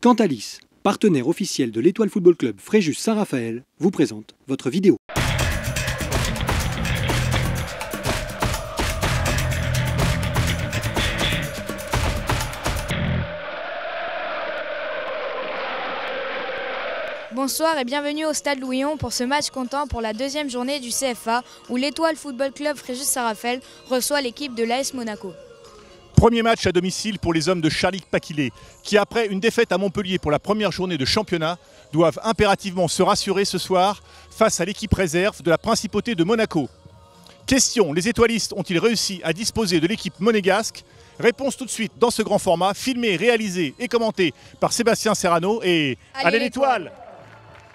Cantalis, partenaire officiel de l'Étoile Football Club Fréjus Saint-Raphaël, vous présente votre vidéo. Bonsoir et bienvenue au Stade Louis-Hon pour ce match comptant pour la deuxième journée du CFA où l'Étoile Football Club Fréjus Saint-Raphaël reçoit l'équipe de l'AS Monaco. Premier match à domicile pour les hommes de Charlie Paquilé qui, après une défaite à Montpellier pour la première journée de championnat, doivent impérativement se rassurer ce soir face à l'équipe réserve de la Principauté de Monaco. Question, les étoilistes ont-ils réussi à disposer de l'équipe monégasque? Réponse tout de suite dans ce grand format, filmé, réalisé et commenté par Sébastien Serrano et allez l'Étoile!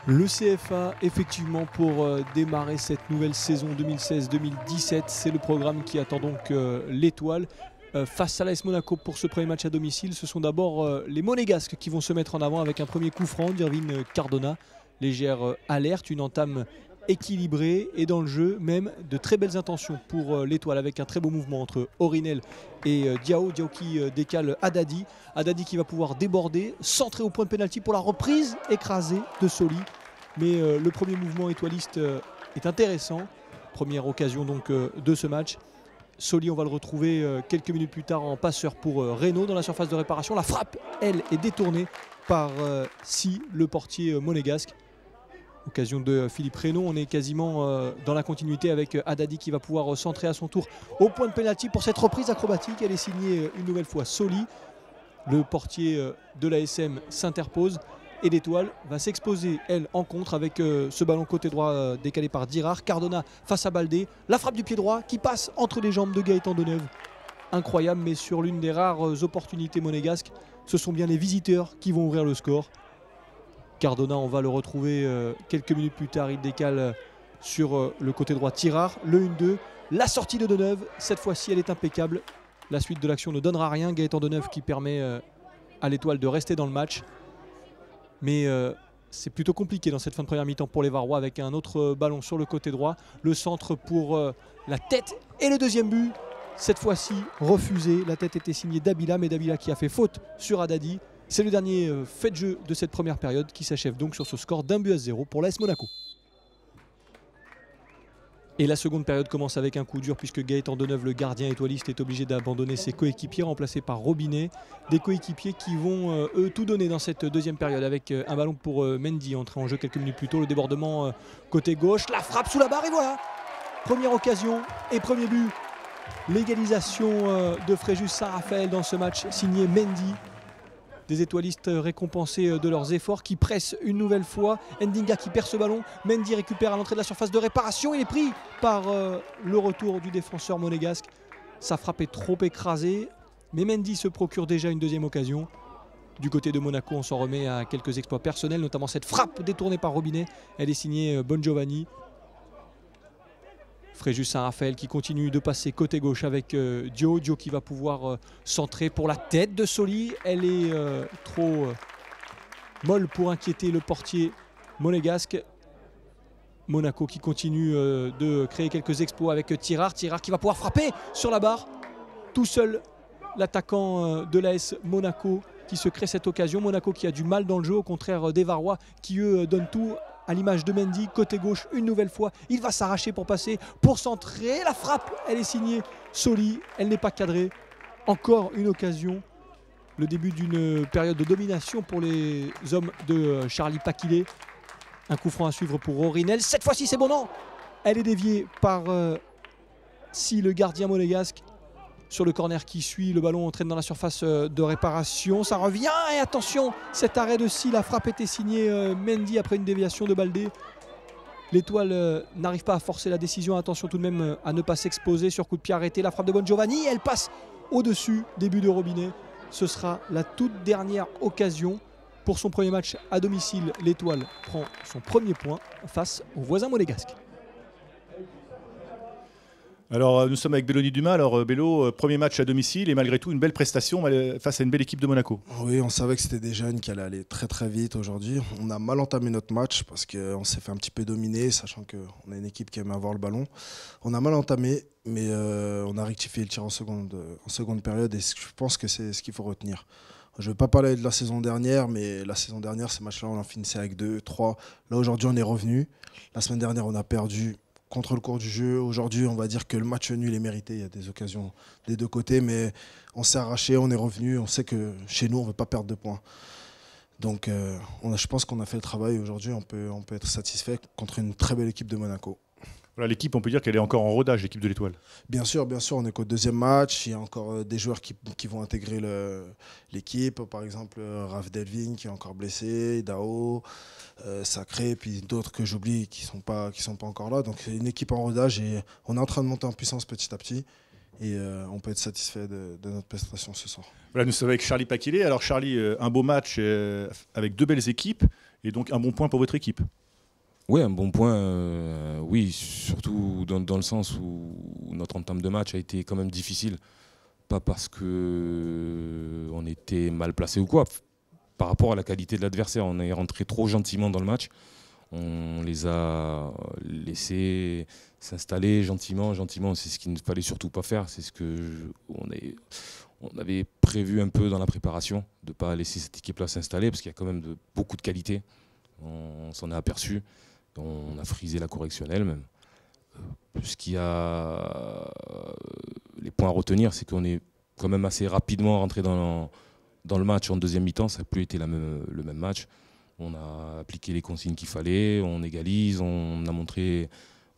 Le CFA, effectivement, pour démarrer cette nouvelle saison 2016-2017, c'est le programme qui attend donc l'Étoile. Face à l'AS Monaco pour ce premier match à domicile, ce sont d'abord les Monégasques qui vont se mettre en avant avec un premier coup franc d'Irvine Cardona. Légère alerte, une entame équilibrée et dans le jeu même de très belles intentions pour l'Étoile avec un très beau mouvement entre Orinel et Diao. Diao qui décale Haddadi. Haddadi qui va pouvoir déborder, centrer au point de pénalty pour la reprise écrasée de Soli. Mais le premier mouvement étoiliste est intéressant. Première occasion donc de ce match. Soli, on va le retrouver quelques minutes plus tard en passeur pour Reynaud dans la surface de réparation. La frappe, elle, est détournée par Si, le portier monégasque. Occasion de Philippe Reynaud, on est quasiment dans la continuité avec Haddadi qui va pouvoir centrer à son tour au point de pénalty pour cette reprise acrobatique. Elle est signée une nouvelle fois Soli. Le portier de l'ASM s'interpose et l'Étoile va s'exposer, elle, en contre avec ce ballon côté droit décalé par Dirard. Cardona face à Baldé. La frappe du pied droit qui passe entre les jambes de Gaëtan Deneuve. Incroyable, mais sur l'une des rares opportunités monégasques, ce sont bien les visiteurs qui vont ouvrir le score. Cardona, on va le retrouver quelques minutes plus tard. Il décale sur le côté droit Tirard. Le 1-2. La sortie de Deneuve, cette fois-ci, elle est impeccable. La suite de l'action ne donnera rien. Gaëtan Deneuve qui permet à l'Étoile de rester dans le match. Mais c'est plutôt compliqué dans cette fin de première mi-temps pour les Varois avec un autre ballon sur le côté droit. Le centre pour la tête et le deuxième but. Cette fois-ci refusé. La tête était signée Dabila, mais Dabila qui a fait faute sur Haddadi. C'est le dernier fait de jeu de cette première période qui s'achève donc sur ce score d'1-0 pour l'AS Monaco. Et la seconde période commence avec un coup dur puisque Gaëtan Deneuve, le gardien étoiliste, est obligé d'abandonner ses coéquipiers remplacés par Robinet. Des coéquipiers qui vont eux tout donner dans cette deuxième période avec un ballon pour Mendy entré en jeu quelques minutes plus tôt. Le débordement côté gauche, la frappe sous la barre et voilà. Première occasion et premier but. L'égalisation de Fréjus Saint-Raphaël dans ce match signé Mendy. Des étoilistes récompensés de leurs efforts qui pressent une nouvelle fois. Ndinga qui perd ce ballon. Mendy récupère à l'entrée de la surface de réparation. Il est pris par le retour du défenseur monégasque. Sa frappe est trop écrasée. Mais Mendy se procure déjà une deuxième occasion. Du côté de Monaco, on s'en remet à quelques exploits personnels, notamment cette frappe détournée par Robinet. Elle est signée Bon Giovanni. Fréjus Saint-Raphaël qui continue de passer côté gauche avec Dio. Dio qui va pouvoir centrer pour la tête de Soli. Elle est trop molle pour inquiéter le portier monégasque. Monaco qui continue de créer quelques exploits avec Tirard. Tirard qui va pouvoir frapper sur la barre. Tout seul, l'attaquant de l'AS Monaco qui se crée cette occasion. Monaco qui a du mal dans le jeu, au contraire des Varois qui eux donnent tout. À l'image de Mendy, côté gauche, une nouvelle fois. Il va s'arracher pour passer, pour centrer. La frappe, elle est signée Soli. Elle n'est pas cadrée. Encore une occasion. Le début d'une période de domination pour les hommes de Charlie Paquilé. Un coup franc à suivre pour Orinel. Cette fois-ci, c'est bon, non. Elle est déviée par Si, le gardien monégasque. Sur le corner qui suit, le ballon entraîne dans la surface de réparation. Ça revient et attention, cet arrêt de Si, la frappe était signée Mendy après une déviation de Baldé. L'Étoile n'arrive pas à forcer la décision. Attention tout de même à ne pas s'exposer sur coup de pied arrêté. La frappe de Bon Giovanni, elle passe au-dessus, début de Robinet. Ce sera la toute dernière occasion. Pour son premier match à domicile, l'Étoile prend son premier point face aux voisins monégasques. Alors nous sommes avec Belloni Dumas. Alors Bello, premier match à domicile et malgré tout une belle prestation face à une belle équipe de Monaco. Oui, on savait que c'était des jeunes qui allaient aller très très vite aujourd'hui. On a mal entamé notre match parce qu'on s'est fait un petit peu dominer, sachant qu'on a une équipe qui aime avoir le ballon. On a mal entamé, mais on a rectifié le tir en seconde période et je pense que c'est ce qu'il faut retenir. Je ne vais pas parler de la saison dernière, mais la saison dernière, ces matchs-là, on en finissait avec 2, 3. Là, aujourd'hui, on est revenu. La semaine dernière, on a perdu contre le cours du jeu. Aujourd'hui, on va dire que le match nul est mérité. Il y a des occasions des deux côtés, mais on s'est arraché, on est revenu. On sait que chez nous, on ne veut pas perdre de points. Donc, je pense qu'on a fait le travail. Aujourd'hui, on peut être satisfait contre une très belle équipe de Monaco. Voilà, l'équipe, on peut dire qu'elle est encore en rodage, l'équipe de l'Étoile. Bien sûr, on est qu'au deuxième match. Il y a encore des joueurs qui vont intégrer l'équipe. Par exemple, Raph Delving qui est encore blessé, Dao, Sacré, puis d'autres que j'oublie qui sont pas encore là. Donc c'est une équipe en rodage et on est en train de monter en puissance petit à petit. Et on peut être satisfait de notre prestation ce soir. Voilà, nous sommes avec Charlie Paquilé. Alors Charlie, un beau match avec 2 belles équipes et donc un bon point pour votre équipe. Oui, un bon point, oui, surtout dans le sens où notre entame de match a été quand même difficile. Pas parce qu'on était mal placé ou quoi, par rapport à la qualité de l'adversaire. On est rentré trop gentiment dans le match. On les a laissés s'installer gentiment. C'est ce qu'il ne fallait surtout pas faire. C'est ce on avait prévu un peu dans la préparation, de ne pas laisser cette équipe-là s'installer, parce qu'il y a quand même beaucoup de qualité. On s'en est aperçu. On a frisé la correctionnelle même. Ce qui a les points à retenir, c'est qu'on est quand même assez rapidement rentré dans le match en deuxième mi-temps. Ça n'a plus été le même match. On a appliqué les consignes qu'il fallait, on égalise, on a montré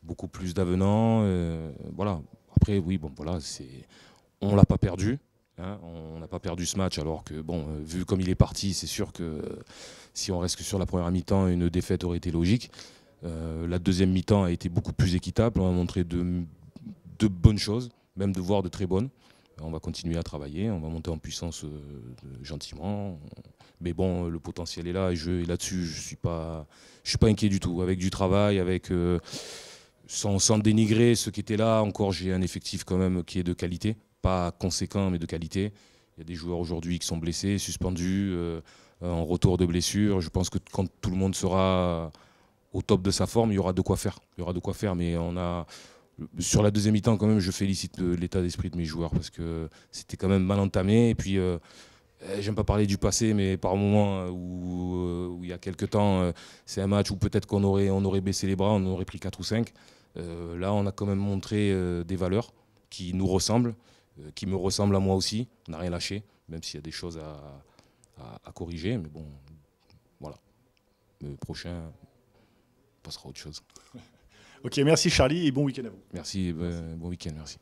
beaucoup plus d'avenants. Voilà. Après, oui, bon, voilà, on ne l'a pas perdu. Hein, on n'a pas perdu ce match, alors que, bon, vu comme il est parti, c'est sûr que si on reste que sur la première mi-temps, une défaite aurait été logique. La deuxième mi-temps a été beaucoup plus équitable. On a montré de bonnes choses, même de très bonnes. On va continuer à travailler, on va monter en puissance gentiment. Mais bon, le potentiel est là et là-dessus, je suis pas inquiet du tout. Avec du travail, sans dénigrer ceux qui étaient là, encore j'ai un effectif quand même qui est de qualité. Pas conséquent, mais de qualité. Il y a des joueurs aujourd'hui qui sont blessés, suspendus, en retour de blessure. Je pense que quand tout le monde sera au top de sa forme, il y aura de quoi faire. Mais sur la deuxième mi-temps, quand même, je félicite l'état d'esprit de mes joueurs parce que c'était quand même mal entamé. Et puis, j'aime pas parler du passé, mais par moments où il y a quelques temps, c'est un match où peut-être qu'on aurait baissé les bras, on aurait pris 4 ou 5. Là, on a quand même montré des valeurs qui nous ressemblent, qui me ressemblent à moi aussi. On n'a rien lâché, même s'il y a des choses à corriger. Mais bon, voilà. Le prochain passera à autre chose. Ok, merci Charlie et bon week-end à vous. Merci, bon week-end, merci.